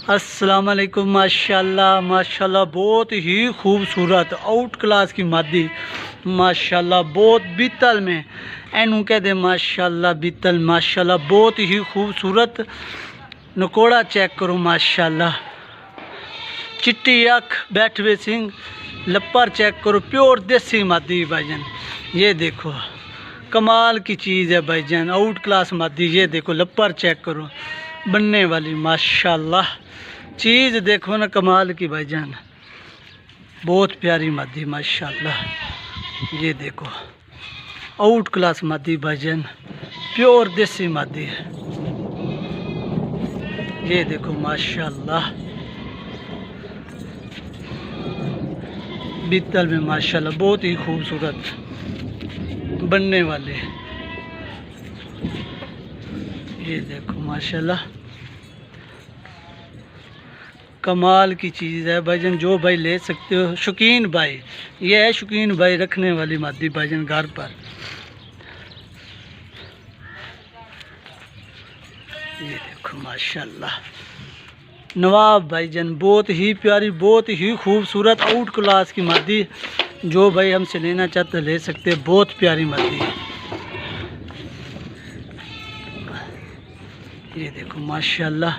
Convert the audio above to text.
अस्सलाम वालेकुम। माशाल्लाह माशाल्लाह बहुत ही खूबसूरत आउट क्लास की मादी माशाल्लाह बहुत बीतल में एनू कह दे माशाल्लाह बीतल माशाल्लाह बहुत ही खूबसूरत नकोड़ा चेक करो माशाल्लाह। चिट्टी अख बैठवे सिंह लपर चेक करो प्योर देसी मादी भाईजान। ये देखो कमाल की चीज़ है भाईजान आउट क्लास मादी। ये देखो लपर चेक करो बनने वाली माशाल्लाह चीज़ देखो ना कमाल की भाईजान बहुत प्यारी मादी माशाल्लाह। ये देखो आउट क्लास मादी भाईजान प्योर देसी मादी है। ये देखो माशाल्लाह बीतल में माशाल्लाह बहुत ही खूबसूरत बनने वाले। ये देखो माशाल्लाह कमाल की चीज़ है भाईजान। जो भाई ले सकते हो शौकीन भाई, ये है शौकीन भाई रखने वाली मादी भाईजान घर पर। ये देखो माशाल्लाह नवाब भाईजान बहुत ही प्यारी बहुत ही खूबसूरत आउट क्लास की मादी। जो भाई हमसे लेना चाहते ले सकते हैं बहुत प्यारी मादी है। ये देखो माशाल्लाह